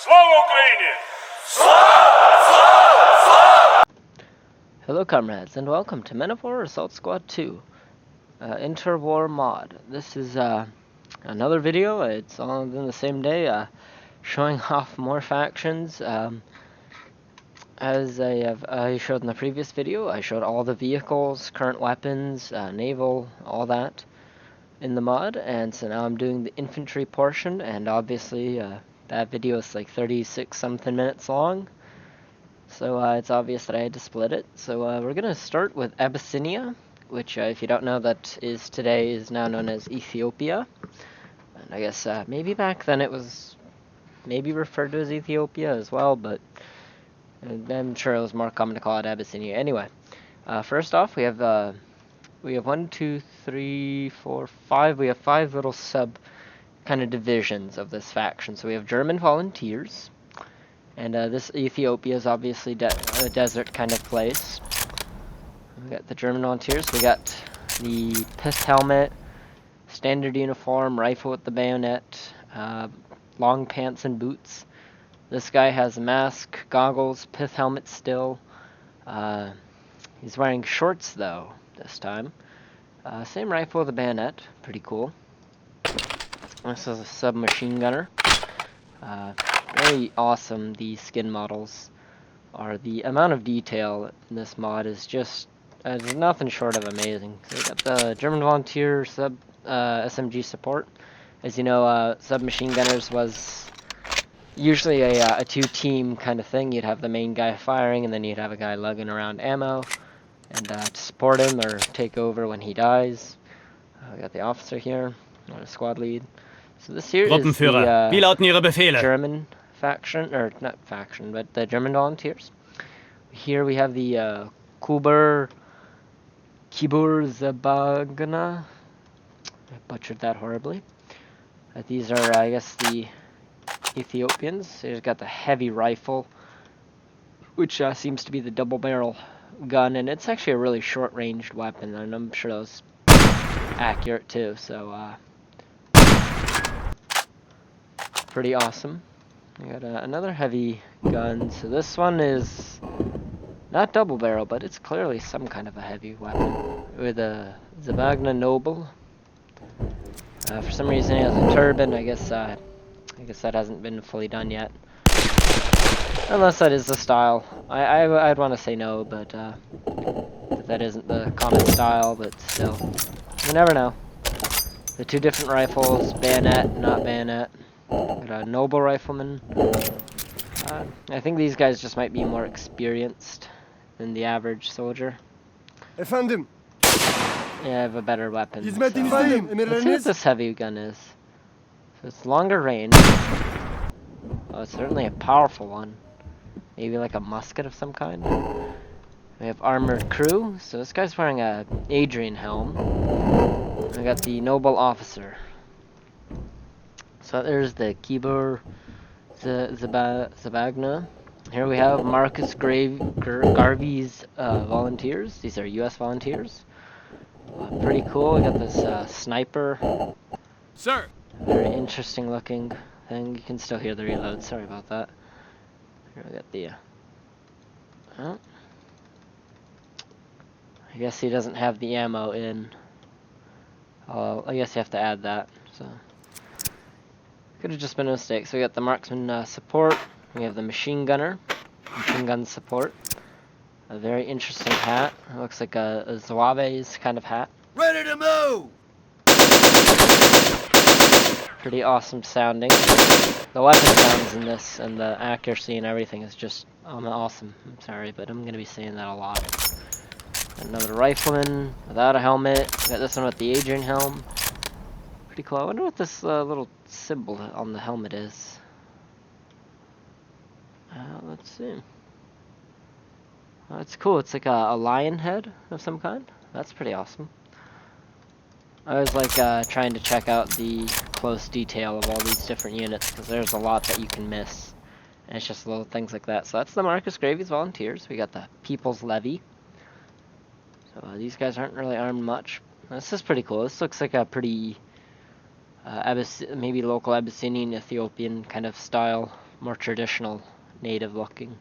Слава Україні! Hello comrades, and welcome to Men of War Assault Squad 2, Interwar mod. This is another video. It's all in the same day, showing off more factions. As I showed in the previous video, I showed all the vehicles, current weapons, naval, all that in the mod, and so now I'm doing the infantry portion, and obviously that video is like 36 something minutes long. So it's obvious that I had to split it. So we're going to start with Abyssinia, which if you don't know, that is today is now known as Ethiopia. And I guess maybe back then it was maybe referred to as Ethiopia as well, but I'm sure it was more common to call it Abyssinia. Anyway, first off, we have 1, 2, 3, 4, 5. We have 5 little sub kind of divisions of this faction. So we have German volunteers. And this Ethiopia is obviously a desert kind of place. We got the German volunteers. We got the pith helmet, standard uniform, rifle with the bayonet, long pants and boots. This guy has a mask, goggles, pith helmet still. He's wearing shorts though this time. Same rifle with a bayonet, pretty cool. This is a submachine gunner. Very awesome. These skin models are. The amount of detail in this mod is just nothing short of amazing. So we got the German volunteer sub SMG support. As you know, submachine gunners was usually a two-team kind of thing. You'd have the main guy firing, and then you'd have a guy lugging around ammo and to support him or take over when he dies. We got the officer here, a squad lead. So this here is the Wie lauten Ihre Befehle? German faction, or not faction, but the German volunteers. Here we have the Kibur Zabagna. I butchered that horribly. These are, I guess, the Ethiopians. They've got the heavy rifle, which seems to be the double barrel gun, and it's actually a really short-ranged weapon, and I'm sure that's accurate too. So pretty awesome. We got another heavy gun. So this one is not double barrel, but it's clearly some kind of a heavy weapon with a Zabagna Noble. For some reason, it has a turban. I guess that hasn't been fully done yet, unless that is the style. I'd want to say no, but that isn't the common style. But still, you never know. The two different rifles, bayonet, not bayonet. Got a noble rifleman. I think these guys just might be more experienced than the average soldier. Efendim. Yeah, I have a better weapon. Hizmetinizdeyim. Let's see what this heavy gun is. So it's longer range. Oh, it's certainly a powerful one. Maybe like a musket of some kind. We have armored crew. So this guy's wearing a Adrian helm. We got the noble officer. So there's the Kibur Zabagna. Here we have Marcus Garvey's volunteers. These are U.S. volunteers. Pretty cool. We got this sniper. Sir. Very interesting looking thing. You can still hear the reload. Sorry about that. Here we got the. I guess he doesn't have the ammo in. I guess you have to add that. So. Could have just been a mistake. So we got the marksman support. We have the machine gunner, machine gun support. A very interesting hat. It looks like a Zouave's kind of hat. Ready to move. Pretty awesome sounding. The weapon sounds in this and the accuracy and everything is just awesome. I'm sorry, but I'm gonna be saying that a lot. Another rifleman without a helmet. Got this one with the Adrian helm. Pretty cool. I wonder what this little symbol on the helmet is. Let's see. Oh, it's cool. It's like a lion head of some kind. That's pretty awesome. I always like trying to check out the close detail of all these different units, because there's a lot that you can miss. And it's just little things like that. So that's the Marcus Garvey's volunteers. We got the People's Levy. So these guys aren't really armed much. This is pretty cool. This looks like a pretty maybe local Abyssinian Ethiopian kind of style more traditional native looking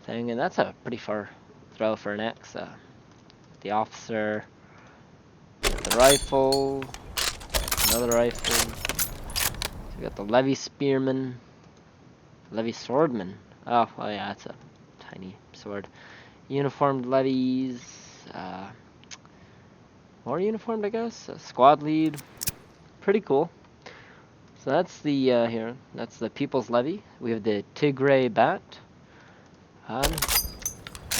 thing, and that's a pretty far throw for an X. The officer, the rifle, another rifle. So we got the Levy Spearmen, Levy Swordman. Oh yeah, that's a tiny sword. Uniformed levies, more uniformed, I guess. A squad lead, pretty cool. So that's the here. That's the People's Levy. We have the Tigray Bat. I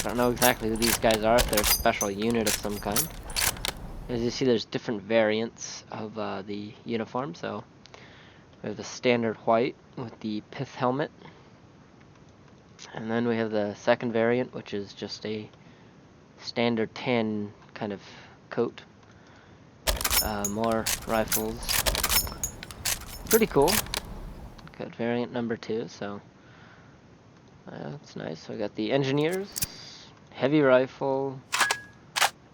don't know exactly who these guys are. If they're a special unit of some kind. As you see, there's different variants of the uniform. So we have the standard white with the pith helmet, and then we have the second variant, which is just a standard tan kind of coat. More rifles. Pretty cool. Got variant number 2, so that's nice. So we got the engineers, heavy rifle,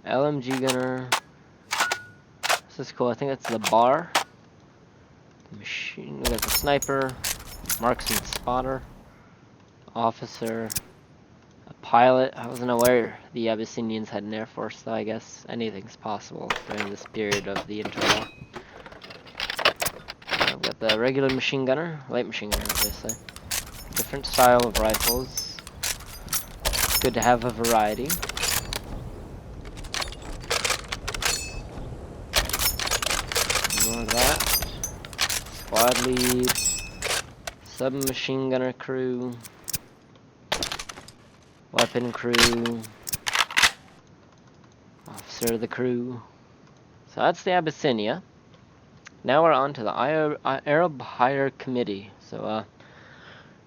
LMG gunner. This is cool. I think that's the bar. The machine. We got the sniper, marksman, spotter, officer, a pilot. I wasn't aware the Abyssinians had an air force, though. I guess anything's possible during this period of the Interwar. I've got the regular machine gunner, light machine gunner, obviously. Different style of rifles. It's good to have a variety. More of that. Squad lead. Submachine gunner crew. Weapon crew. Officer of the crew. So that's the Abyssinia. Now we're on to the Arab Higher Committee. So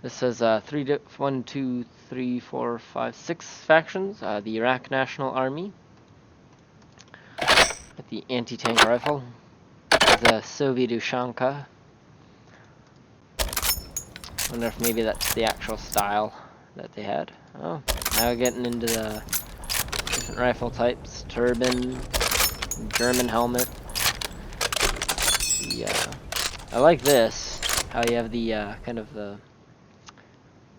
this says 6 factions. The Iraq National Army. With the anti-tank rifle. The Soviet Ushanka. Wonder if maybe that's the actual style that they had. Oh, now we're getting into the different rifle types. Turban, German helmet. Yeah, I like this. How you have the kind of the,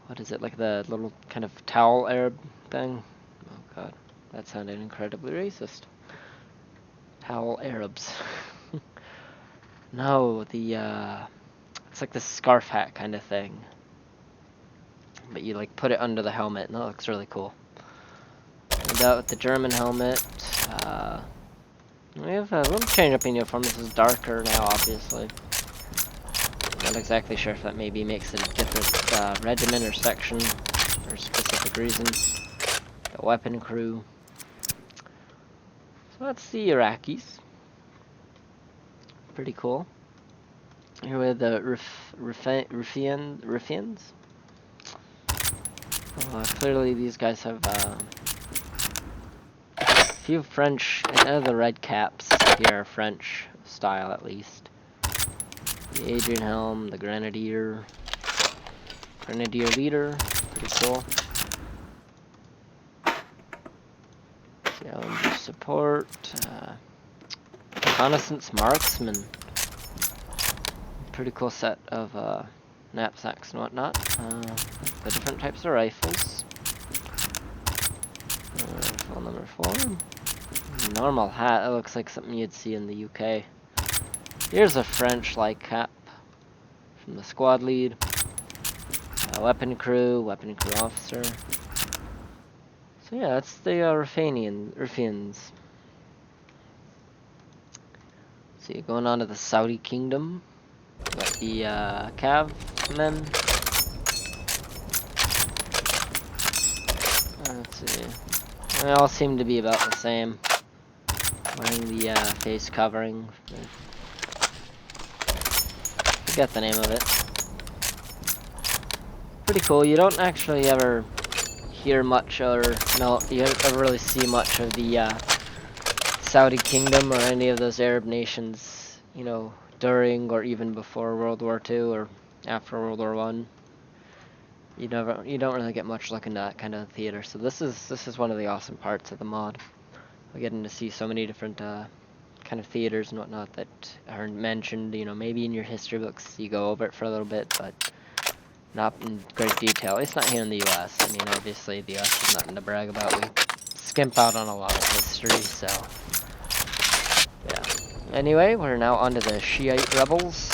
what is it, like the little kind of towel Arab thing? Oh god, that sounded incredibly racist. Towel Arabs. No, the it's like the scarf hat kind of thing, but you like put it under the helmet, and that looks really cool. And out with the German helmet, we have a little change up in uniform. This is darker now, obviously. Not exactly sure if that maybe makes it a different regiment or section for a specific reason. The weapon crew. So that's the Iraqis. Pretty cool. Here we have the Riffians. Clearly these guys have a few French, the red caps here are French style at least. The Adrian Helm, the Grenadier leader, pretty cool. LMG support, reconnaissance marksman. Pretty cool set of knapsacks and whatnot. The different types of rifles. Rifle number 4. Normal hat. That looks like something you'd see in the UK. Here's a French-like cap from the squad lead. Weapon crew officer. So yeah, that's the Riffians. So you're going on to the Saudi Kingdom. Got the Cav men. Let's see. They all seem to be about the same. Wearing the face covering. Forget the name of it. Pretty cool. You don't actually ever hear much, or no, you don't ever really see much of the Saudi Kingdom or any of those Arab nations, you know, during or even before World War II or after World War I. You don't really get much look into that kind of theater. So this is one of the awesome parts of the mod. We're getting to see so many different kind of theaters and whatnot that aren't mentioned. You know, maybe in your history books you go over it for a little bit, but not in great detail. At least not here in the US. I mean, obviously the US is nothing to brag about. We skimp out on a lot of history, so yeah. Anyway, we're now onto the Shiite rebels.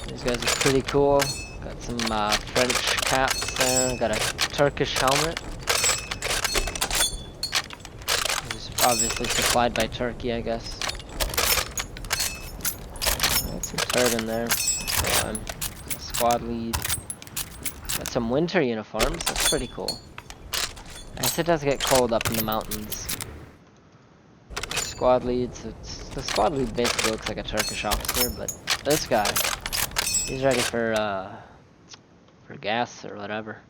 These guys are pretty cool. Got some French caps there. Got a Turkish helmet. It's obviously supplied by Turkey, I guess. Got some turban there. Squad lead. Got some winter uniforms. That's pretty cool. I guess it does get cold up in the mountains. Squad leads. The squad lead basically looks like a Turkish officer, but this guy, he's ready for gas or whatever.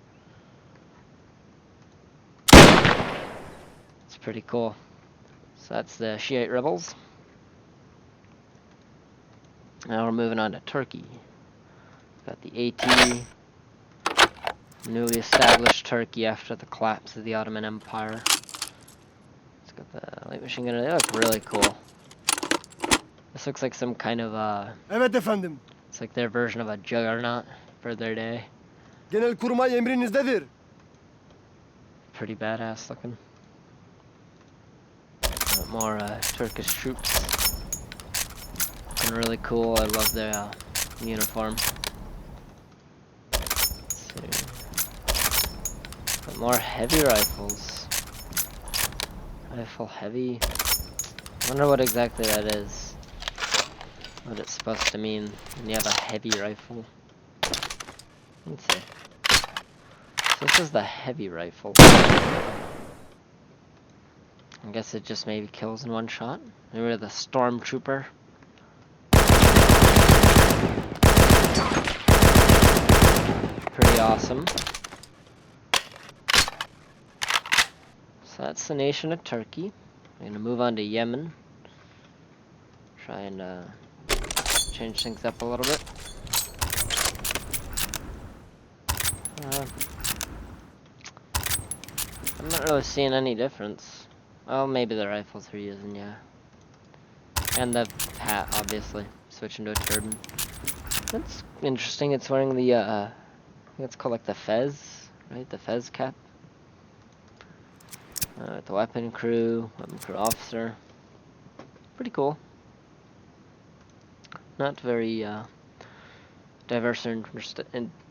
It's pretty cool. So that's the Shiite rebels. Now we're moving on to Turkey. Got the AT, newly established Turkey after the collapse of the Ottoman Empire. It's got the light machine gunner. They look really cool. This looks like some kind of Evet efendim. it's like their version of a juggernaut for their day. Genelkurmay emrinizdedir. Pretty badass looking. Got more Turkish troops. Looking really cool. I love their uniform. Let's see. Got more heavy rifles. Rifle heavy. I wonder what exactly that is. What it's supposed to mean when you have a heavy rifle. Let's see. So this is the heavy rifle. I guess it just maybe kills in one shot. Maybe the stormtrooper. Pretty awesome. So that's the nation of Turkey. We're gonna move on to Yemen. Try and change things up a little bit. I'm not really seeing any difference. Well, maybe the rifles we're using, yeah. And the hat, obviously. Switching to a turban. That's interesting. It's wearing the, I think it's called like the fez, right? The fez cap. The weapon crew officer. Pretty cool. Not very diverse or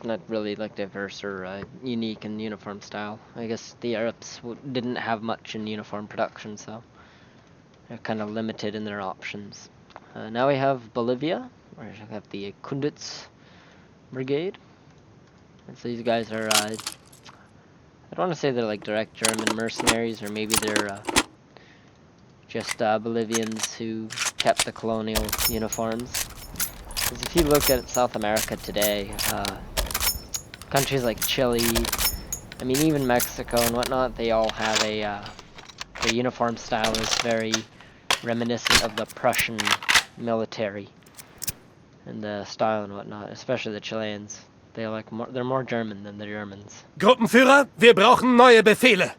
not really like diverse or unique in uniform style. I guess the Arabs didn't have much in uniform production, so they're kind of limited in their options. Now we have Bolivia, where we have the Kunduz Brigade. And so these guys are, I don't want to say they're like direct German mercenaries, or maybe they're just Bolivians who kept the colonial uniforms. Because if you look at South America today, countries like Chile, I mean even Mexico and whatnot, they all have their uniform style is very reminiscent of the Prussian military and the style and whatnot, especially the Chileans. They're more German than the Germans. Gruppenführer, wir brauchen neue Befehle.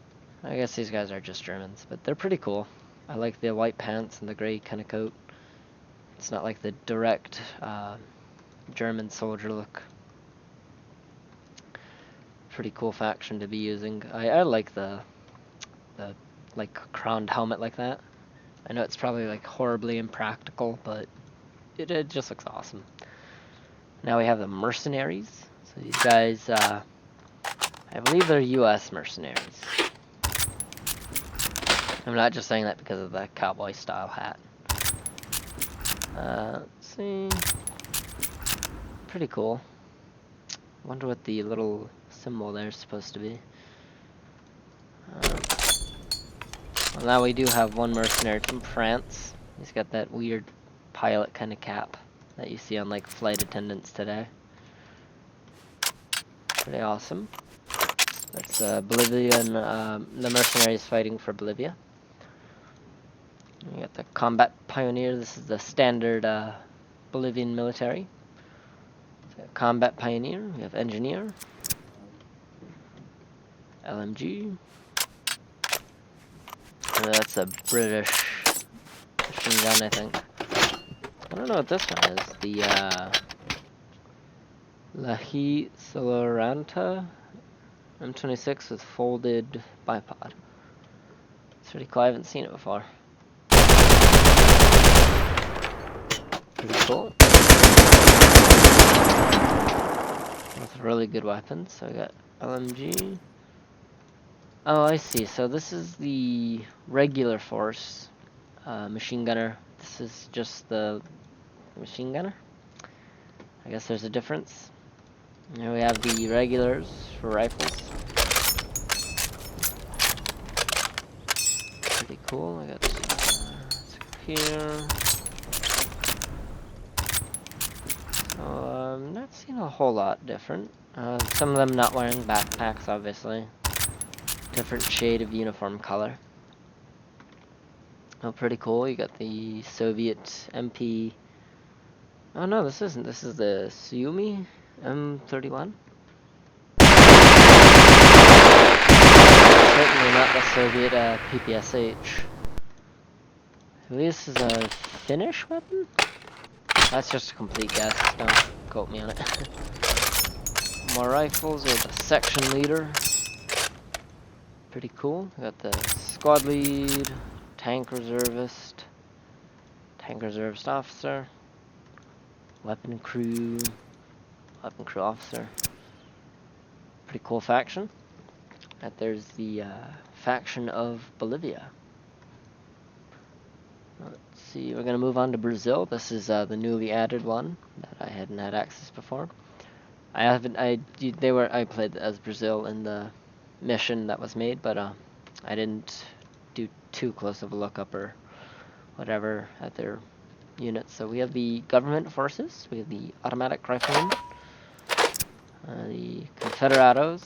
I guess these guys are just Germans, but they're pretty cool. I like the white pants and the gray kind of coat. It's not like the direct German soldier look. Pretty cool faction to be using. I like the like crowned helmet like that. I know it's probably like horribly impractical, but it just looks awesome. Now we have the Mercenaries. So these guys, I believe they're US mercenaries. I'm not just saying that because of the cowboy style hat. Let's see. Pretty cool. Wonder what the little symbol there is supposed to be. Well, now we do have one mercenary from France. He's got that weird pilot kind of cap that you see on like flight attendants today. Pretty awesome. That's Bolivia and the mercenaries fighting for Bolivia. You got the combat pioneer. This is the standard Bolivian military. So combat pioneer. We have engineer, LMG. That's a British machine gun, I think. I don't know what this one is. The Lahi Soloranta M26 with folded bipod. It's pretty cool. I haven't seen it before. Pretty cool. That's really good weapons. So I got LMG. Oh, I see. So this is the regular force machine gunner. This is just the machine gunner. I guess there's a difference. Here we have the regulars for rifles. Pretty cool. I got here. So I'm not seeing a whole lot different. Some of them not wearing backpacks, obviously. Different shade of uniform color. Oh, pretty cool. You got the Soviet MP. Oh no, this isn't. This is the Suomi M31. Certainly not the Soviet PPSH. This is a Finnish weapon? That's just a complete guess. Don't quote me on it. More rifles with the section leader. Pretty cool. We got the squad lead, tank reservist officer, weapon crew officer. Pretty cool faction. And there's the faction of Bolivia. Let's see, we're gonna move on to Brazil. This is the newly added one that I hadn't had access before. I played as Brazil in the mission that was made, but I didn't do too close of a lookup or whatever at their units. So we have the government forces, we have the automatic riflemen, the Confederados.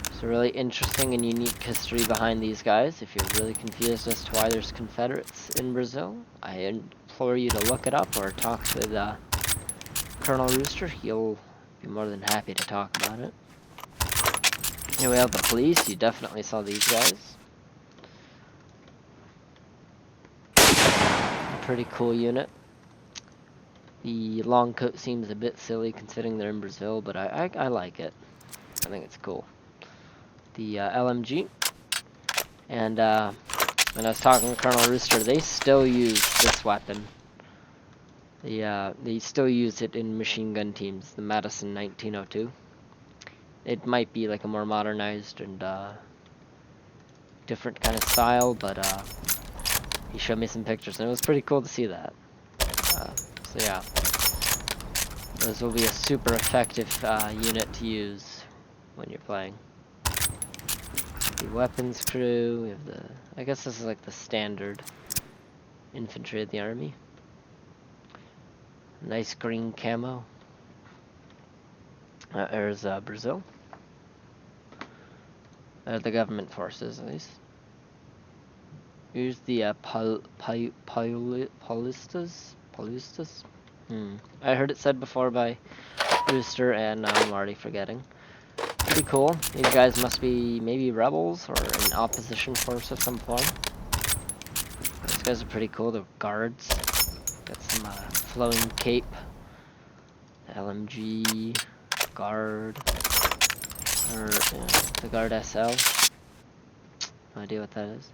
There's a really interesting and unique history behind these guys. If you're really confused as to why there's Confederates in Brazil, I implore you to look it up or talk with Colonel Rooster. He'll be more than happy to talk about it. Here we have the police. You definitely saw these guys. A pretty cool unit. The long coat seems a bit silly considering they're in Brazil, but I like it. I think it's cool. The LMG. And when I was talking to Colonel Rooster, they still use this weapon. They still use it in machine gun teams, the Madison 1902. It might be like a more modernized and different kind of style, but he showed me some pictures and it was pretty cool to see that. So yeah, this will be a super effective unit to use when you're playing. The weapons crew, we have the, I guess this is like the standard infantry of the army. Nice green camo. There's Brazil. The government forces, at least. Here's the Paulistas. I heard it said before by Rooster, and I'm already forgetting. Pretty cool. These guys must be maybe rebels or an opposition force of some form. These guys are pretty cool. They're guards. Got some flowing cape. LMG. Guard. Or the Guard SL. No idea what that is.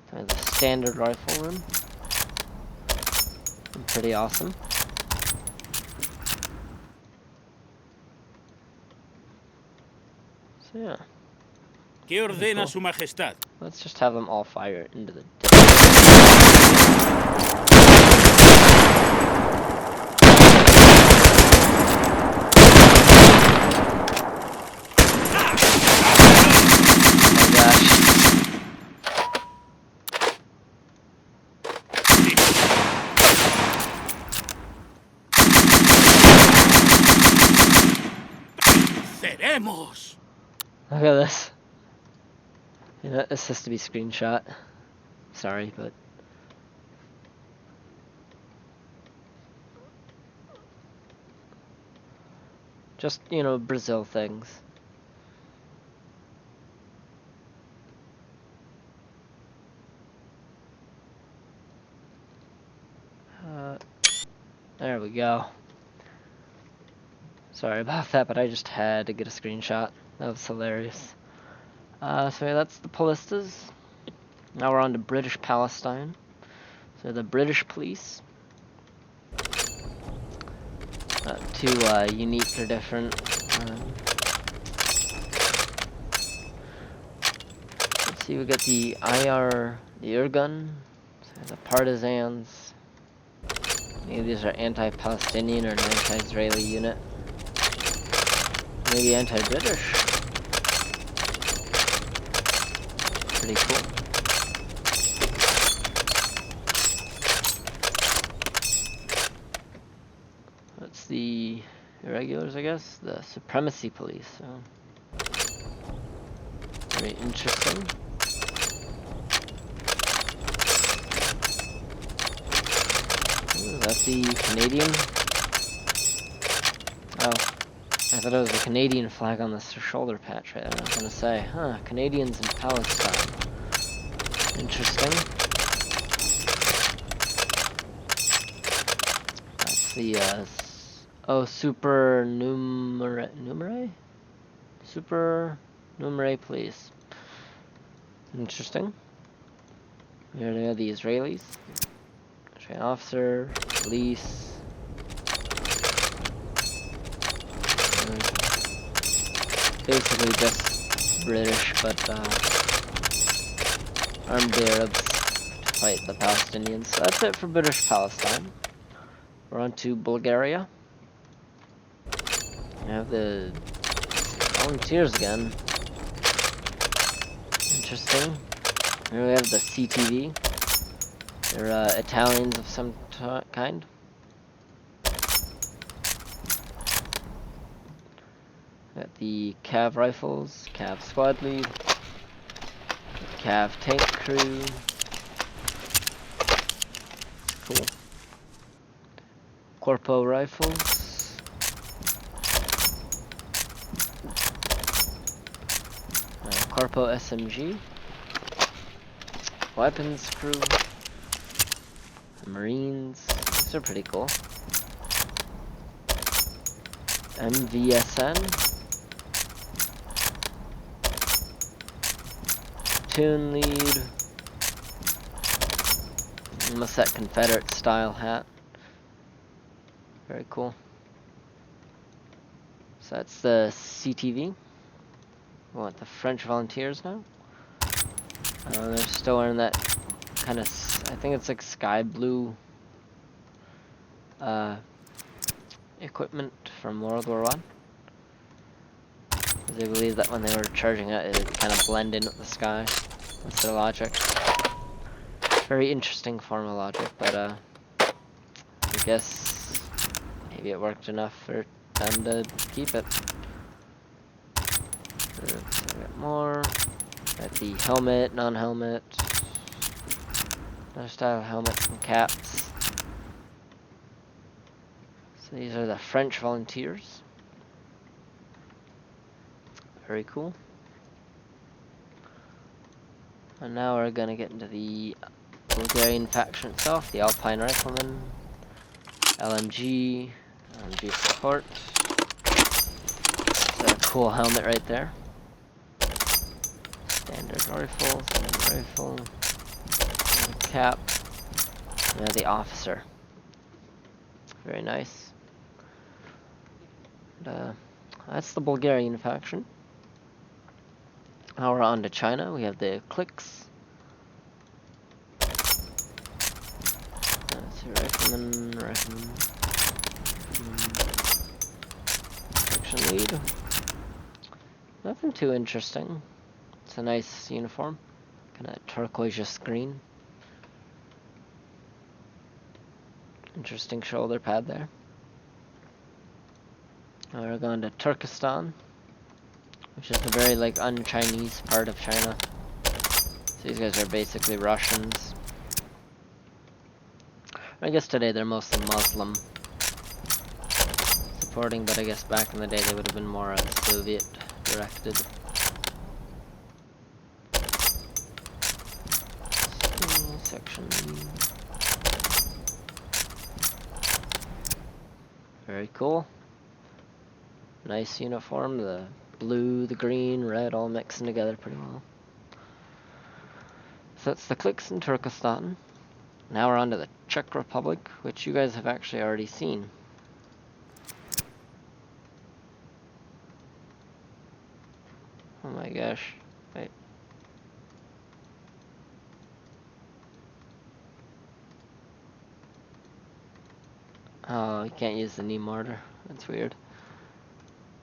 So the standard rifleman. Pretty awesome. So yeah. ¿Qué ordena cool. su majestad? Let's just have them all fire into the ¡Venceremos! Look at this. You know, this has to be screenshot. Sorry, but just, you know, Brazil things. There we go. Sorry about that, but I just had to get a screenshot. That was hilarious. So yeah, that's the Ballistas. Now we're on to British Palestine. So the British police. Not too unique or different. Let's see, we got the IR, the Irgun, so the Partisans. Maybe these are anti-Palestinian or an anti-Israeli unit. Maybe anti-British. Pretty cool. That's the irregulars, I guess. The Supremacy Police. So very interesting. Ooh, is that the Canadian? Oh, I thought it was the Canadian flag on the shoulder patch right there. I was gonna say, huh, Canadians in Palestine. Interesting. That's the, Supernumerae Police. Interesting. Here they are, the Israelis. Train officer, police. Basically just British, but armed Arabs to fight the Palestinians. So that's it for British Palestine. We're on to Bulgaria. We have the volunteers again. Interesting. Here we have the CTV. They're Italians of some kind. Got the Cav rifles, Cav squad lead, Cav tank crew. Cool. Corpo rifles. Corpo SMG. Weapons crew. Marines. These are pretty cool. MVSN. Platoon lead. Almost that Confederate style hat. Very cool. So that's the CTV. We want the French volunteers now. They're still wearing that kind of, I think it's like sky blue equipment from World War I. They believe that when they were charging it, it would kind of blend in with the sky. That's their logic. Very interesting form of logic, but I guess maybe it worked enough for them to keep it. So I got more. Got the helmet, non-helmet, another style of helmets and caps. So these are the French volunteers. Very cool. And now we're gonna get into the Bulgarian faction itself, the Alpine Riflemen, LMG support. It's a cool helmet right there. Standard rifle, cap, and the officer. Very nice. And, that's the Bulgarian faction. Now we're on to China. We have the cliques. Let's see, Rifleman. Section lead. Nothing too interesting. It's a nice uniform. Kind of turquoise green. Interesting shoulder pad there. Now we're going to Turkestan, which is a very like un-Chinese part of China. So these guys are basically Russians. I guess today they're mostly Muslim supporting, but I guess back in the day they would have been more Soviet directed. Section. Very cool. Nice uniform, the blue, the green, red all mixing together pretty well. So that's the cliques in Turkestan. Now we're on to the Czech Republic, which you guys have actually already seen. Oh my gosh. Wait. Oh, you can't use the knee mortar. That's weird.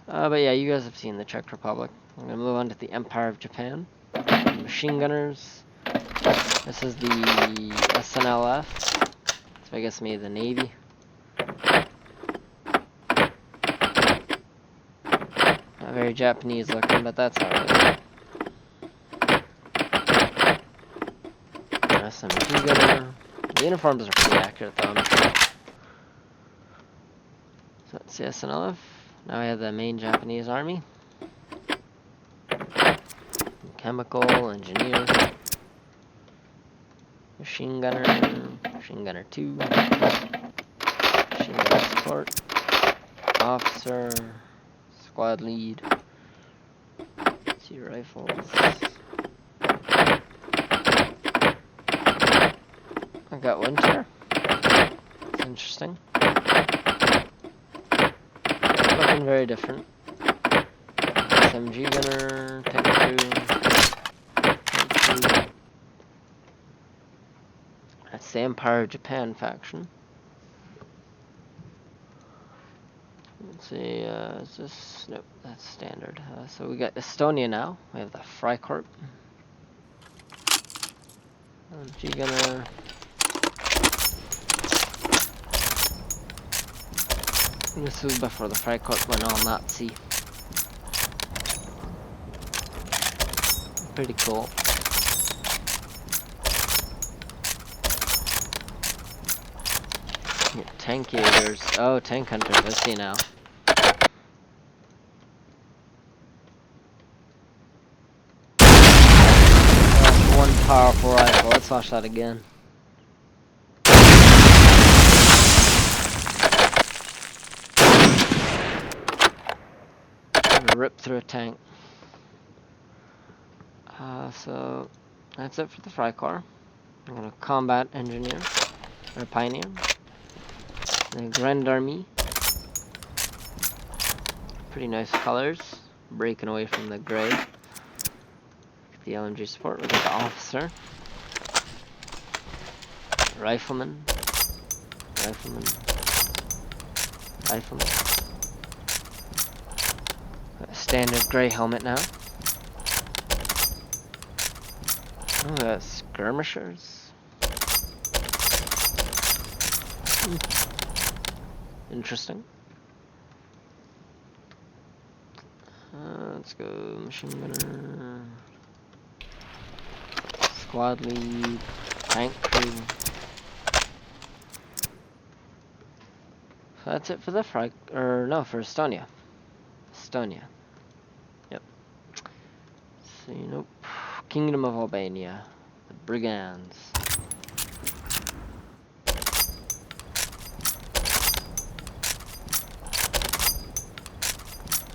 But yeah, you guys have seen the Czech Republic. I'm gonna move on to the Empire of Japan. Machine gunners. This is the SNLF. So I guess maybe the Navy. Not very Japanese looking, but that's alright. SMG gunner. The uniforms are pretty accurate though, I'm sure. So that's the SNLF. Now we have the main Japanese army. Chemical, engineer. Machine gunner 2. Machine gunner support. Officer. Squad lead. 2 rifles. I got winter. It's interesting. Looking very different. SMG gunner, tank crew. That's the Empire of Japan faction. Let's see, is this? Nope, that's standard. So we got Estonia now. We have the Freikorps. SMG gunner. This was before the Freikorps went all Nazi. Pretty cool. Yeah, tank eaters. Oh, tank hunters. I see now. That's one powerful rifle. Let's watch that again. Rip through a tank. So that's it for the Freikorps. I'm gonna combat engineer or pioneer. The Grand Army. Pretty nice colors, breaking away from the gray. The LMG support. We got the officer. Rifleman. Got a standard gray helmet now. Oh, got skirmishers. Interesting. Let's go machine gunner. Squad lead. Tank crew. So that's it for the for Estonia. Yep. See, nope. Kingdom of Albania. The Brigands.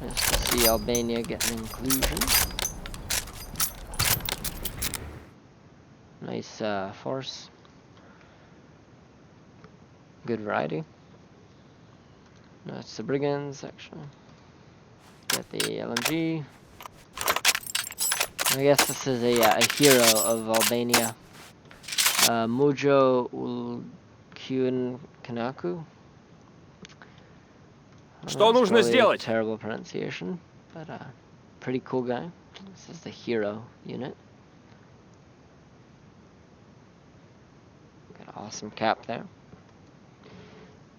Nice to see Albania getting inclusion. Nice force. Good variety. That's the Brigands actually. Got the LMG. I guess this is a hero of Albania. Mujo Ulkuin Kanaku. Что нужно сделать? Terrible pronunciation, but pretty cool guy. This is the hero unit. Got an awesome cap there.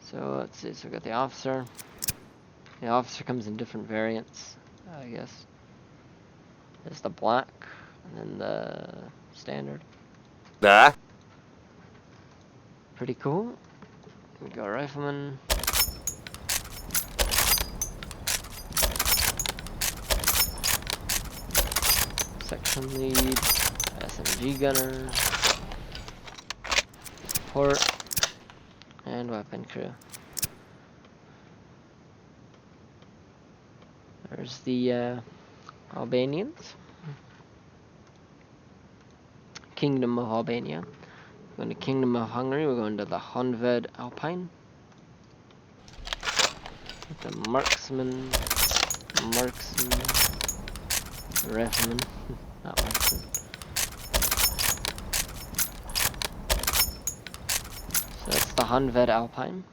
So let's see. So we got the officer. The officer comes in different variants, I guess. There's the black, and then the standard. Да. Pretty cool. We got Rifleman. Section lead. SMG gunner. Support. And weapon crew. There's the Albanians. Kingdom of Albania. We're going to Kingdom of Hungary. We're going to the Honved Alpine. The Marksman. Rifleman. Not Marksman. So that's the Honved Alpine.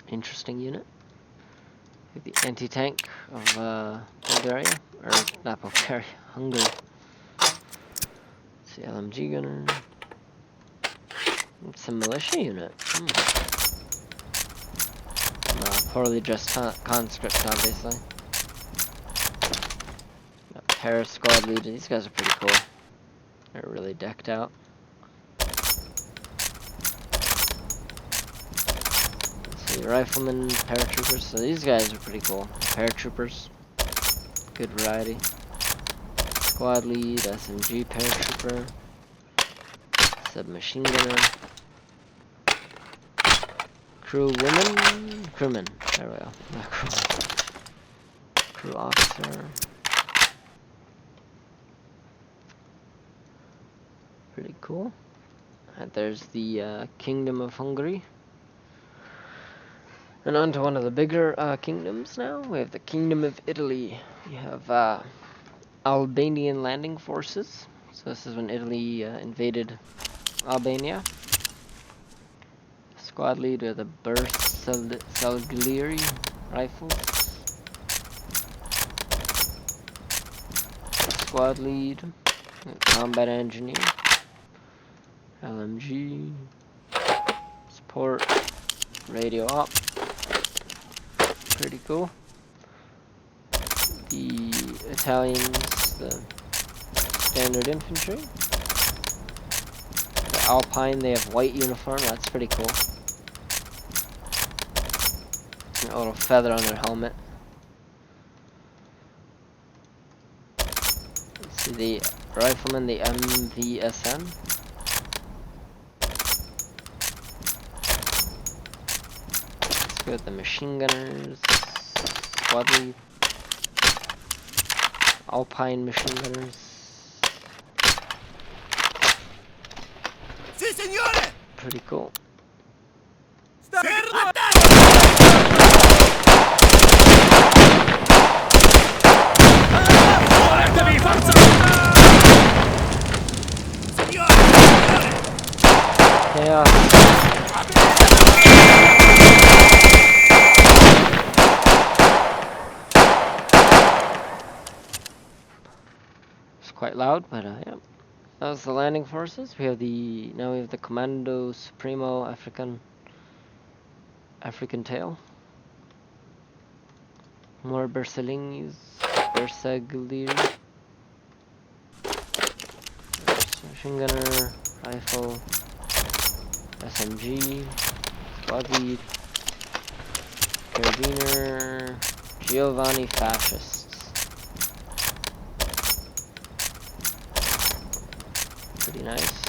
Interesting unit. The anti-tank of Bulgaria, or not Bulgaria, Hungary. It's the LMG gunner. It's a militia unit. Poorly dressed conscripts, obviously. Got Paris squad leader. These guys are pretty cool. They're really decked out. Riflemen, paratroopers, so these guys are pretty cool. Paratroopers, good variety. Squad lead, SMG paratrooper, submachine gunner, crewmen, there we go, not crewmen. Crew officer. Pretty cool. And there's the Kingdom of Hungary. And on to one of the bigger kingdoms now. We have the Kingdom of Italy. You have Albanian landing forces. So this is when Italy invaded Albania. Squad leader, the Bersaglieri rifles. Squad lead, combat engineer, LMG, support, radio op. Pretty cool. The Italians, the standard infantry. The Alpine, they have white uniform. That's pretty cool. A little feather on their helmet. Let's see the Rifleman, the MVSN. Let's go with the machine gunners. Squad lead. Alpine machine gunners. Si, signore! Pretty cool. Chaos. It's quite loud, but yeah. That was the landing forces. We have the Commando Supremo African tail. More Bersaglieri. Machine gunner, rifle, SMG, squad lead, carabiner, Giovanni fascists. Pretty nice.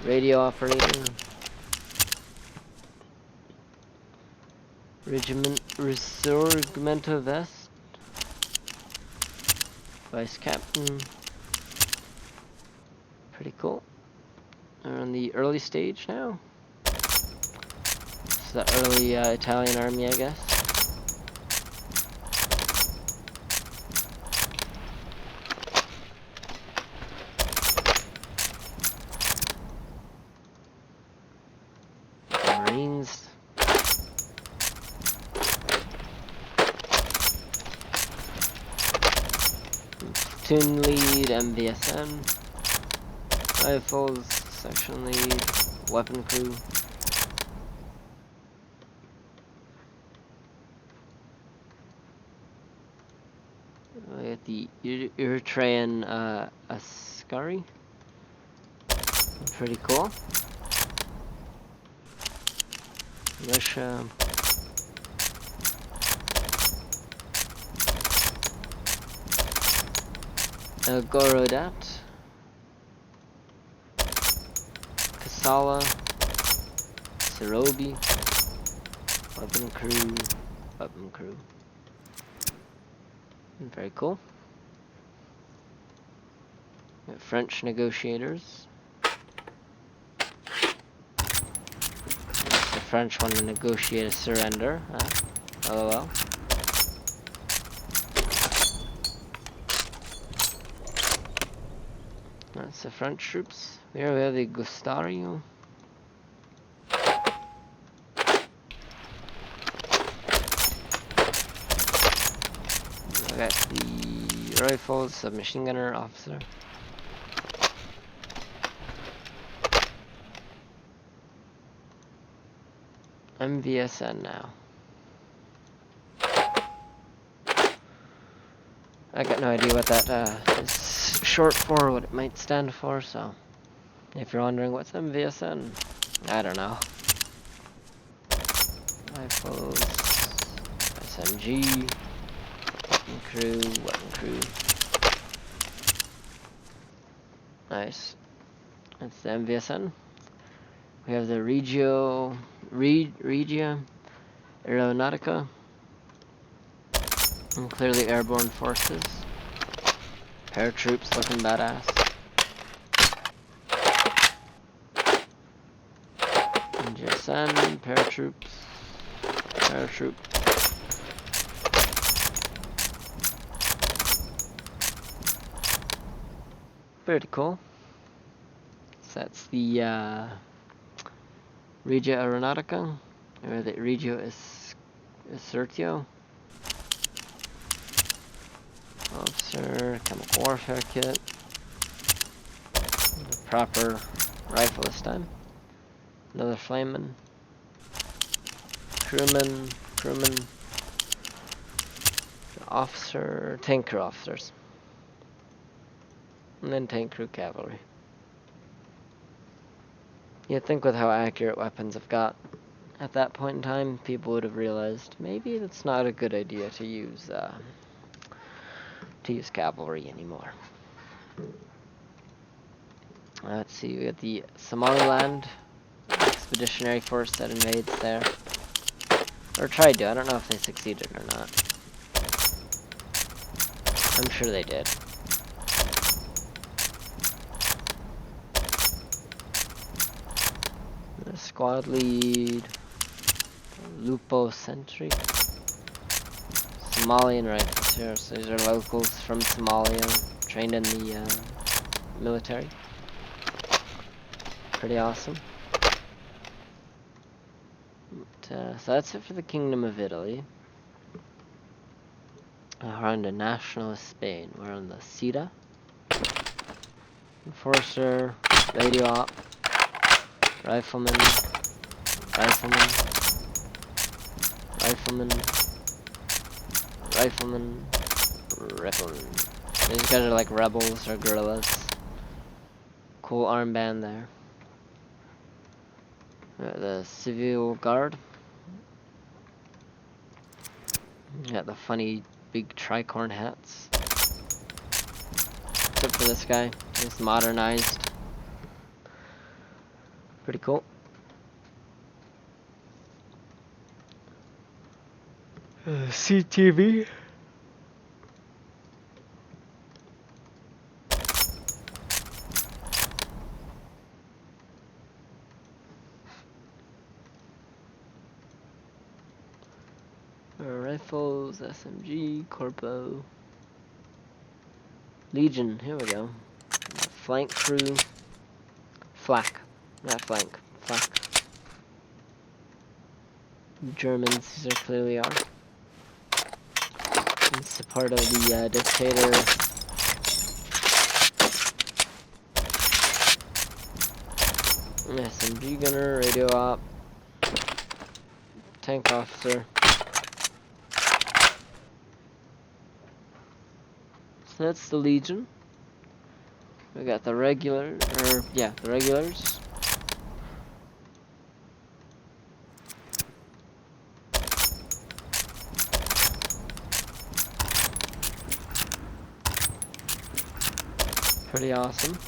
Radio operator. Risorgimento vest. Vice captain. Pretty cool. They're on the early stage now. It's the early Italian army, I guess. Marines. Platoon lead, MVSN. Rifles, section lead, weapon crew. We got the Eritrean Askari. Pretty cool. Russia. Gorodat. Kasala. Serobi. Weapon crew. Weapon crew. Very cool. Got French negotiators. The French want to negotiate a surrender. LOL. That's the French troops. Here we have the Gustario. I got the rifles, submachine gunner, officer. MVSN now. I got no idea what that is short for, what it might stand for, so if you're wondering what's MVSN, I don't know. Rifles, SMG, weapon crew. Nice. That's the MVSN. We have the Regia Aeronautica. And clearly airborne forces. Paratroops looking badass. GSN, paratroops. Paratroop. Pretty cool. So that's the Regia Aeronautica, or the Regio Assertio. Officer, chemical warfare kit. The proper rifle this time. Another Flameman. Crewman. Officer, tank crew officers. And then tank crew cavalry. You'd think with how accurate weapons have got at that point in time, people would have realized maybe it's not a good idea to use cavalry anymore. Let's see, we got the Somaliland expeditionary force that invades there. Or tried to, I don't know if they succeeded or not. I'm sure they did. The squad lead, Lupo Sentry, Somalian rifles here, so these are locals from Somalia, trained in the military. Pretty awesome. But, so that's it for the Kingdom of Italy. We're on to Nationalist Spain. We're on the CETA. Enforcer, Radio Op, Rifleman, Rifleman, These guys are like rebels or guerrillas. Cool armband there. The Civil Guard. Got the funny big tricorn hats. Except for this guy. He's modernized. Pretty cool. CTV. Rifles, SMG, Corpo. Legion, here we go. Flank crew. Flak. Not flank. Flak. Germans, these are clearly are. In support of the dictator. SMG gunner, radio op. Tank officer. So that's the Legion. We got the regulars. Pretty awesome.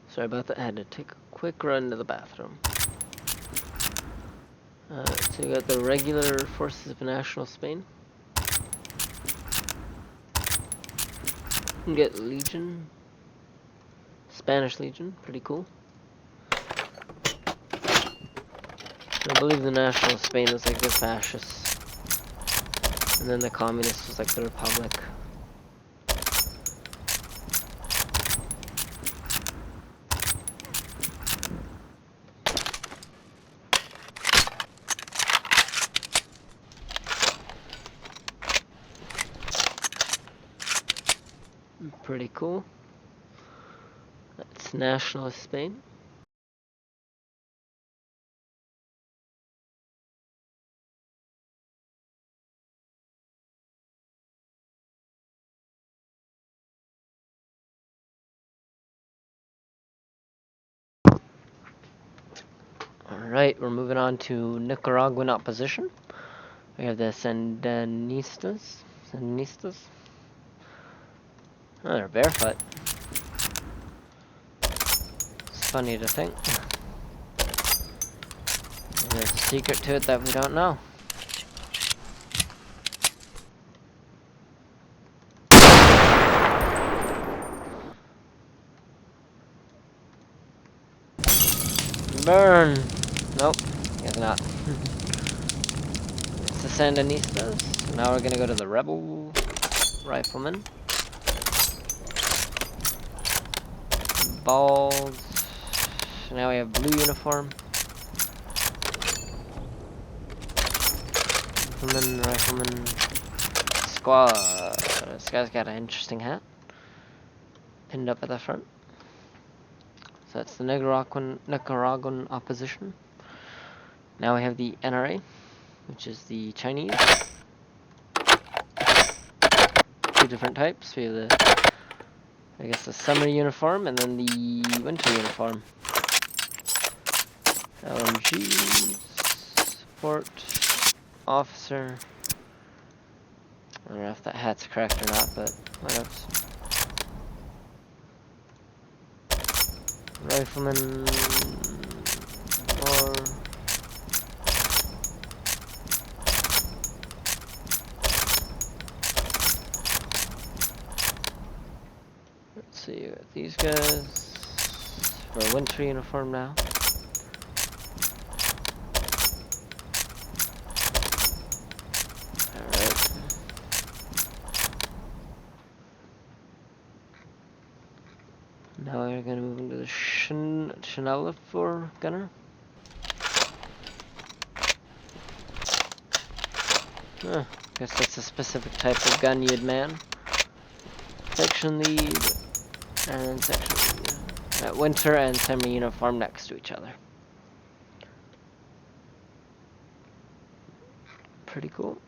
Sorry about that, I had to take a quick run to the bathroom. So we got the regular forces of national Spain. You can get Legion. Spanish Legion, pretty cool. I believe the national Spain was like the fascists. And then the communist was like the Republic. Pretty cool. That's nationalist Spain. Alright, we're moving on to Nicaraguan Opposition. We have the Sandinistas. Sandinistas? Oh, they're barefoot. It's funny to think. There's a secret to it that we don't know. Burn! Nope, guess not. It's the Sandinistas. So now we're gonna go to the Rebel Riflemen. Bald. Now we have blue uniform. Rifleman. Squad. This guy's got an interesting hat. Pinned up at the front. So that's the Nicaraguan Opposition. Now we have the NRA, which is the Chinese. Two different types. We have the, I guess, the summer uniform and then the winter uniform. LMG, support, officer. I don't know if that hat's correct or not, but whatever. Rifleman, or let's see, these guys for a winter uniform now. Alright. Now we're gonna move into the Chanel for gunner. Guess that's a specific type of gun you'd man. Section lead and section lead. Winter and summer uniform next to each other. Pretty cool.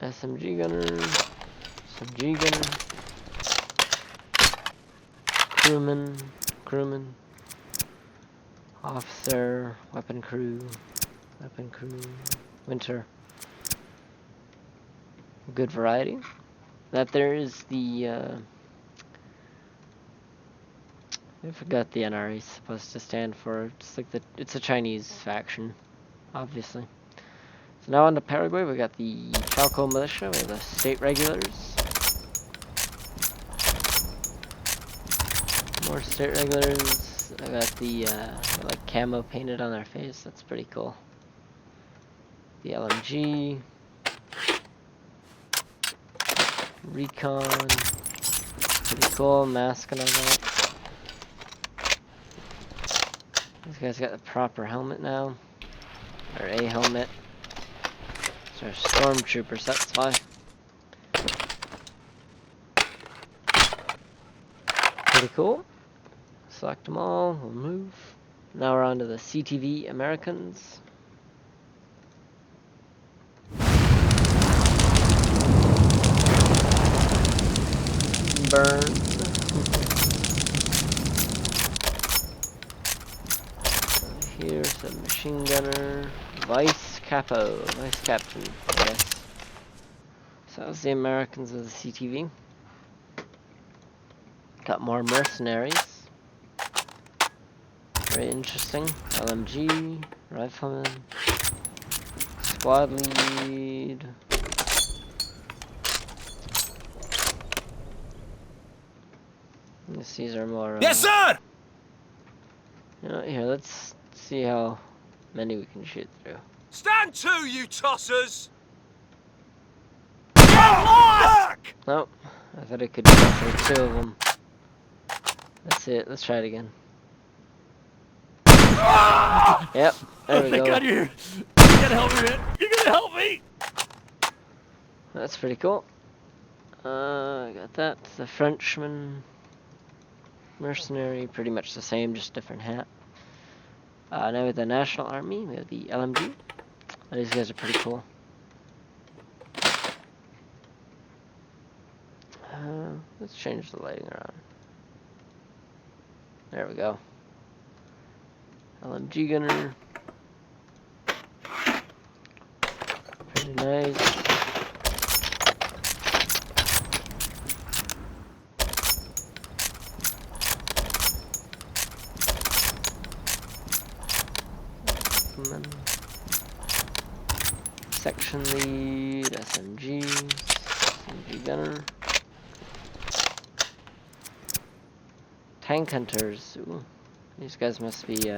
SMG gunner, SMG gunner, crewman, officer, weapon crew, winter. Good variety. That there is the I forgot the NRA is supposed to stand for. It's like it's a Chinese faction, obviously. So now on to Paraguay, we got the Chalco militia, we have the state regulars. More state regulars. I got the like camo painted on their face. That's pretty cool. The LMG, recon, pretty cool. Mask and all that. These guys got the proper helmet now, or a helmet. So they're stormtroopers. That's why. Pretty cool. Select them all, we'll move. Now we're on to the CTV Americans. Burn. Here's the machine gunner. Vice captain, I guess. So that was the Americans of the CTV. Got more mercenaries. Very interesting. LMG, Rifleman, Squad lead. These are more. Yes, sir! You know, here, let's see how many we can shoot through. Stand to, you tossers! Back! Nope. I thought I could go for 2 of them. That's it. Let's try it again. Yep. There we go. Thank God you're here. You gotta help me, man. You gotta help me. That's pretty cool. I got that. The Frenchman. Mercenary. Pretty much the same, just different hat. Now with the National Army, we have the LMG. These guys are pretty cool. Let's change the lighting around. There we go. LMG gunner. Pretty nice. Section lead, SMG gunner. Tank hunters. Ooh, these guys must be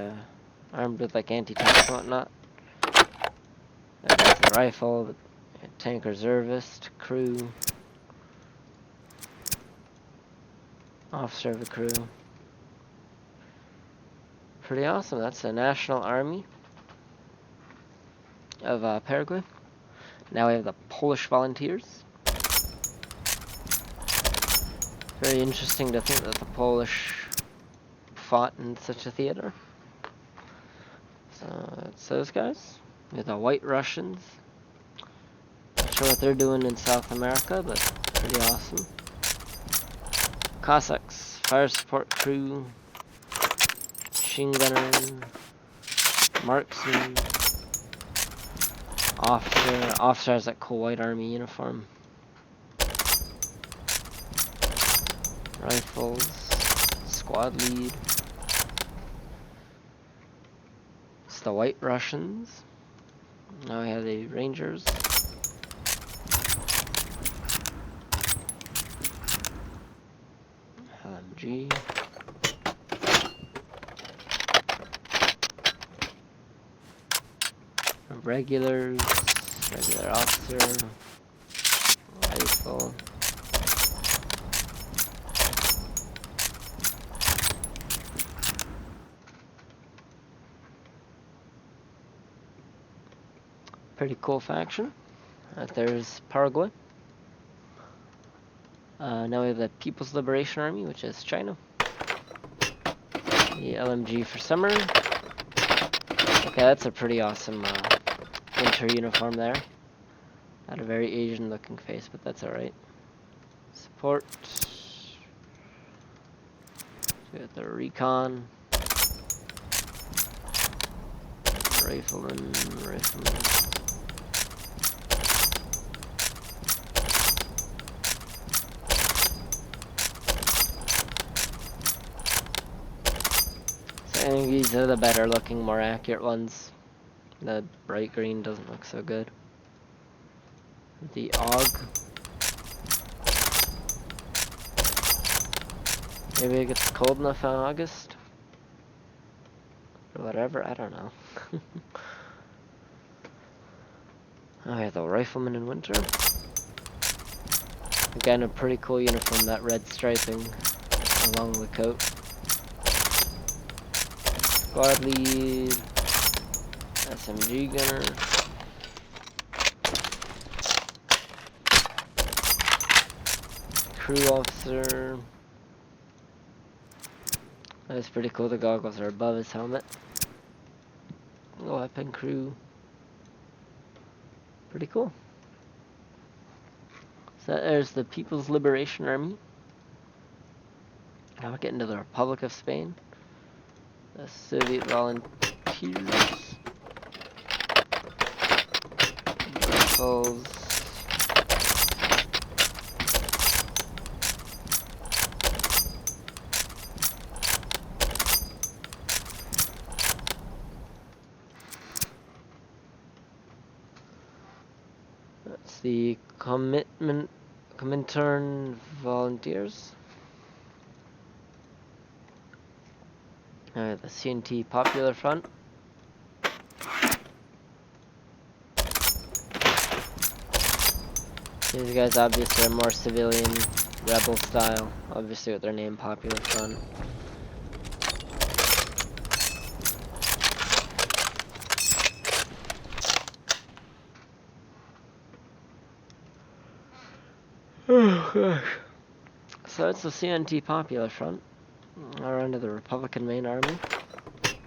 armed with like anti-tank and whatnot. That's a rifle, tank reservist, crew, officer of the crew. Pretty awesome. That's the National Army of Paraguay. Now we have the Polish Volunteers. Very interesting to think that the Polish fought in such a theater. So that's those guys. We have the White Russians. Not sure what they're doing in South America, but pretty awesome. Cossacks, fire support crew, machine gunner, marksman, officer has that cool white army uniform. Rifles, squad lead. It's the White Russians. Now we have the Rangers. LMG. Regular officer, rifle. Pretty cool faction. There's Paraguay. Now we have the People's Liberation Army, which is China. The LMG for summer. Okay, that's a pretty awesome winter uniform there. Not a very Asian looking face, but that's alright. Support. We got the recon. Rifleman. So I think these are the better looking, more accurate ones. The bright green doesn't look so good. The AUG. Maybe it gets cold enough in August? Or whatever, I don't know. Oh, yeah, the Rifleman in winter. Again, a pretty cool uniform, that red striping along the coat. Squad lead. SMG gunner. Crew officer. That's pretty cool, the goggles are above his helmet. Weapon crew. Pretty cool. So there's the People's Liberation Army. Now we're getting to the Republic of Spain. The Soviet Volunteers. Rifles. It's the Comintern Volunteers. The CNT Popular Front. These guys obviously are more civilian, rebel style, obviously with their name Popular Front. Oh gosh. So it's the CNT Popular Front, or under the Republican Main Army.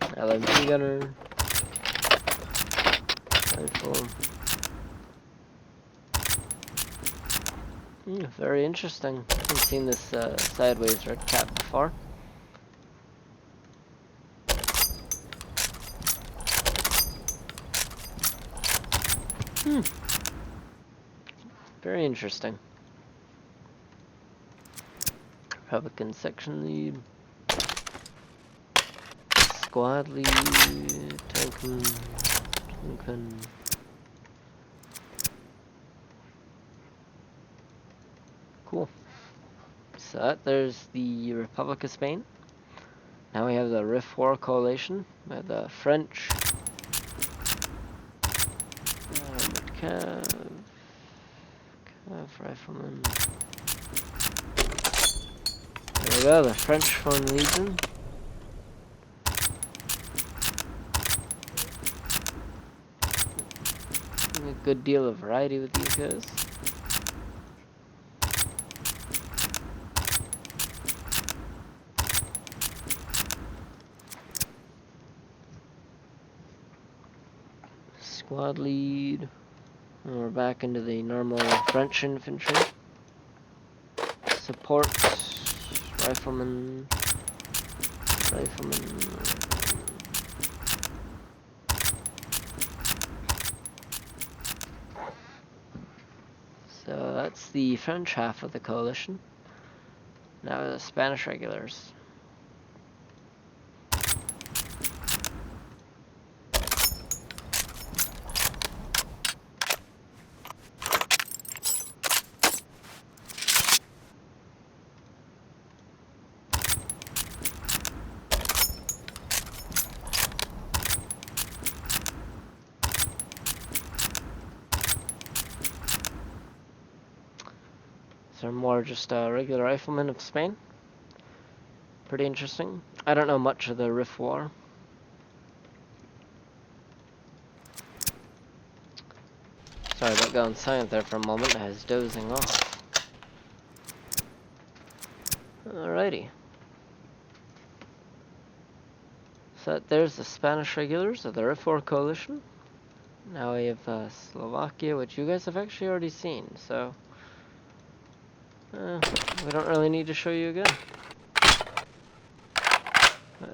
LMG gunner. Rifle. Very interesting. I haven't seen this sideways red cap before. Very interesting. Republican section lead. Squad lead. Tankin. Cool. So there's the Republic of Spain. Now we have the Rif War Coalition. We have the French. Cav Rifleman. There we go, the French Foreign Legion. A good deal of variety with these guys. Squad lead. And we're back into the normal French infantry. Support. Rifleman. So that's the French half of the coalition. Now the Spanish regulars. They're more just regular riflemen of Spain. Pretty interesting. I don't know much of the Rif War. Sorry about going silent there for a moment. I was dozing off. Alrighty. So there's the Spanish regulars of the Rif War Coalition. Now we have Slovakia, which you guys have actually already seen, so we don't really need to show you again.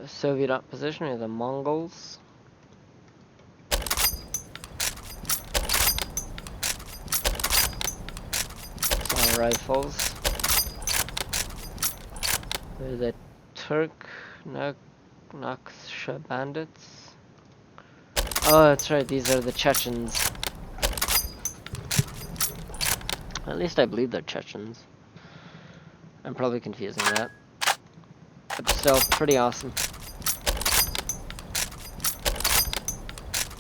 Soviet opposition, we have the Mongols. Some rifles. There's the Turkestan bandits. Oh, that's right, these are the Chechens. At least I believe they're Chechens. I'm probably confusing that. But still, pretty awesome.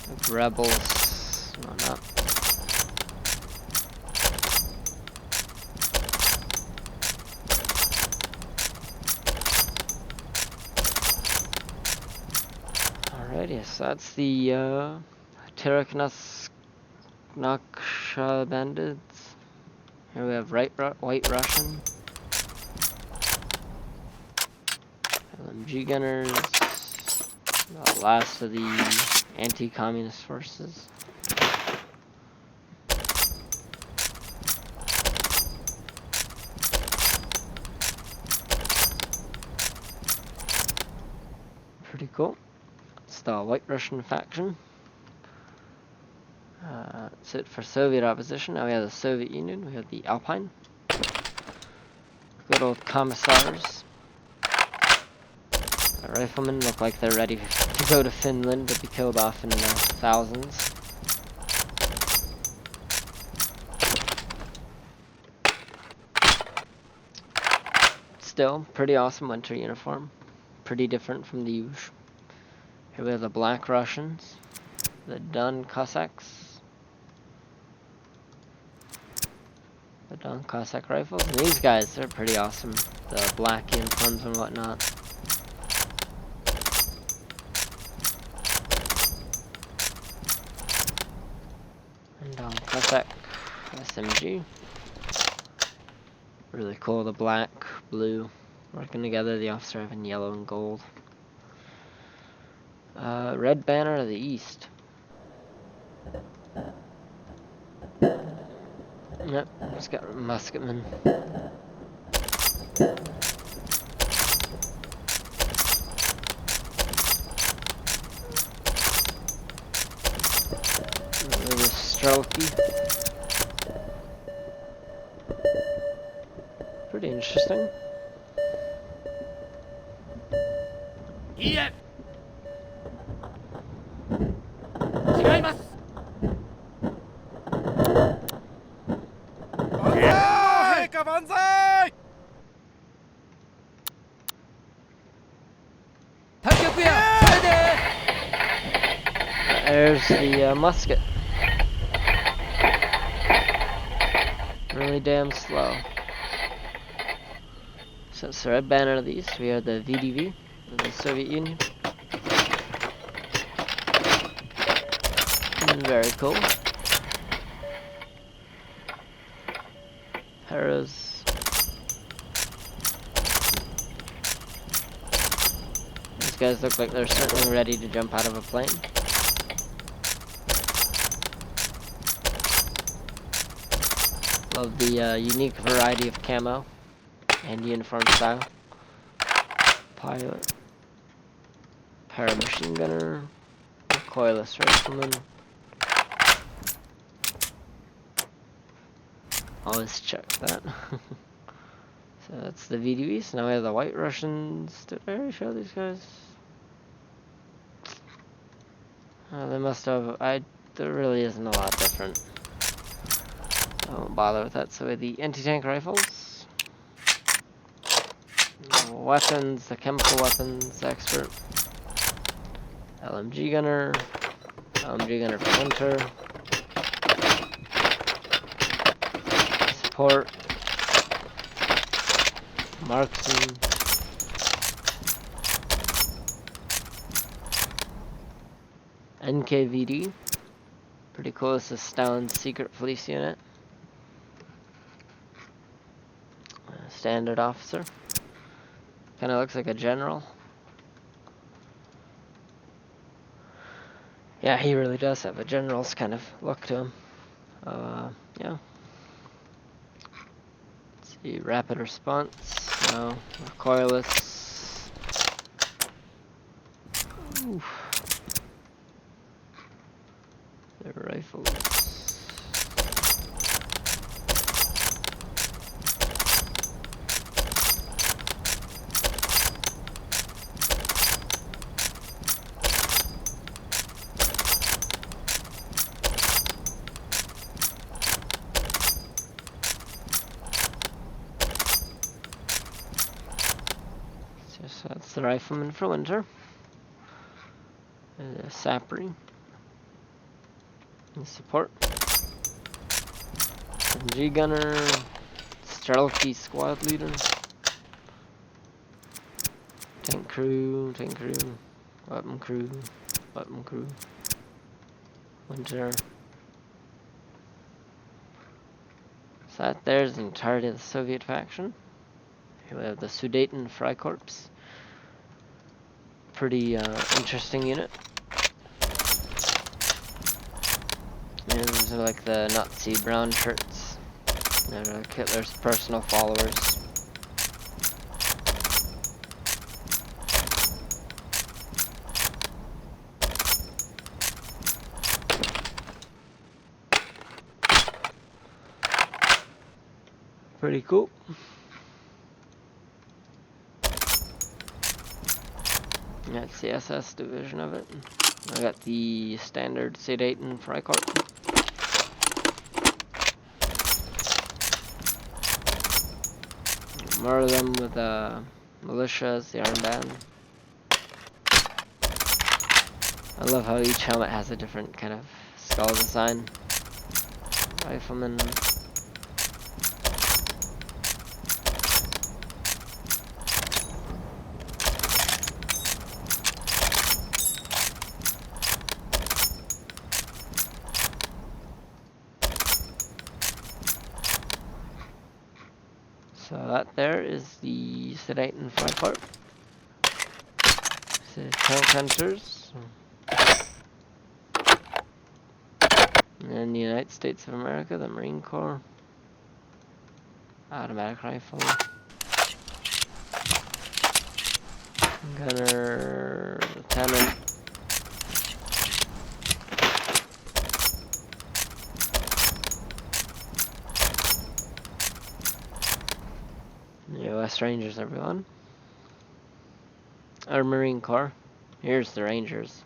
Like rebels. No, not. Alrighty, so that's the Turkestan bandits. Here we have White Russian. LMG gunners, the last of the anti-communist forces. Pretty cool. It's the White Russian faction. That's it for Soviet opposition. Now we have the Soviet Union, we have the Alpine. Good old commissars. The riflemen look like they're ready to go to Finland to be killed off in thousands. still, pretty awesome winter uniform. Pretty different from the usual. Here we have the Black Russians, the Don Cossacks, the Don Cossack rifles. And these guys, they're pretty awesome. The black uniforms and whatnot. And Don Cossack SMG. Really cool, the black, blue working together, the officer having yellow and gold. Red Banner of the East. Yep, it's got musketmen. There's Strelky. Pretty interesting. Yep. 違います。陛下万歳。退却や。それで。There's the musket. Really damn slow. So it's the Red Banner of the East. We have the VDV of the Soviet Union. Very cool. Paras. These guys look like they're certainly ready to jump out of a plane. Love the unique variety of camo and uniform style. Pilot. Para-machine gunner. Recoilless rifleman. Always check that. So that's the VDVs. Now we have the White Russians. Did I already show these guys? They must have. There really isn't a lot different. I won't bother with that. So we have the anti-tank rifles. Weapons, the chemical weapons expert. LMG gunner. LMG gunner for winter. Support. Marksman. NKVD. Pretty cool. This is Stalin's secret police unit. Standard officer. Kind of looks like a general. Yeah, he really does have a general's kind of look to him. Yeah. Let's see, rapid response. No, recoilless. Oof. Their rifles. So that's the Rifleman for winter. The Sapri. And support. MG gunner. Strelky squad leader. Tank crew. Weapon crew. Winter. So that there's the entirety of the Soviet faction. Here we have the Sudeten Freikorps. Pretty interesting unit. And these are like the Nazi brown shirts. They're like Hitler's personal followers. Pretty cool. That's the SS division of it. I got the standard Sudeten Freikorps. More of them with militias, the armed band. I love how each helmet has a different kind of skull design. Rifleman. So that there is the sedate and fly part. So tank hunters. And then the United States of America, the Marine Corps. Automatic rifle. Gunner, lieutenant. U.S. Rangers, everyone. Our Marine Corps. Here's the Rangers.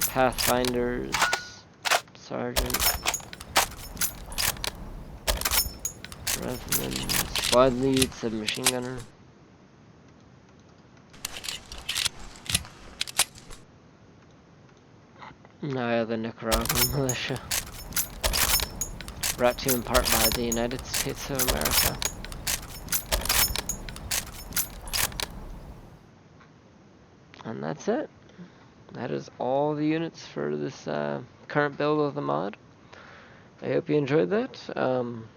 Pathfinders. Sergeant. Rifleman. Squad lead, submachine gunner. Now I have the Nicaraguan militia. Brought to in part by the United States of America. And that's it. That is all the units for this current build of the mod. I hope you enjoyed that. I'm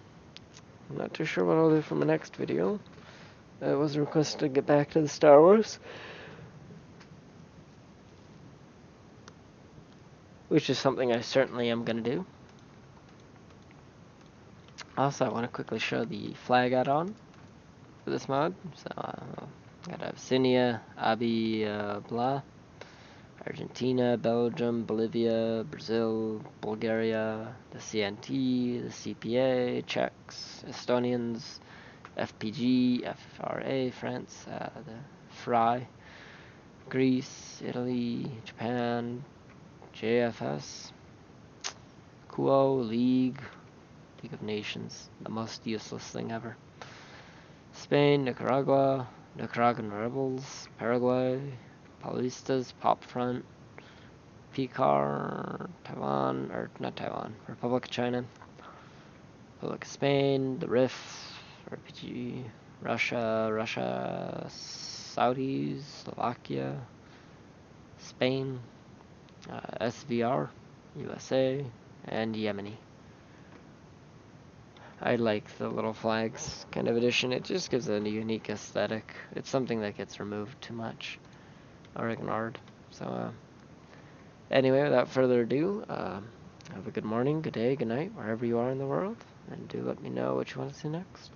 not too sure what I'll do for my next video. I was requested to get back to the Star Wars, which is something I certainly am going to do. Also, I want to quickly show the flag add-on for this mod. So, got Abyssinia, blah, Argentina, Belgium, Bolivia, Brazil, Bulgaria, the CNT, the CPA, Czechs, Estonians, FPG, FRA, France, the FRI, Greece, Italy, Japan, JFS, Kuo, League of Nations, the most useless thing ever. Spain, Nicaragua, Nicaraguan rebels, Paraguay, Paulistas, Pop Front, PCAR, Taiwan, or not Taiwan, Republic of China, Republic of Spain, the RIF, RPG, Russia, Saudis, Slovakia, Spain, SVR, USA, and Yemeni. I like the little flags kind of addition. It just gives it a unique aesthetic. It's something that gets removed too much or ignored. So anyway, without further ado, have a good morning, good day, good night, wherever you are in the world, and do let me know what you want to see next.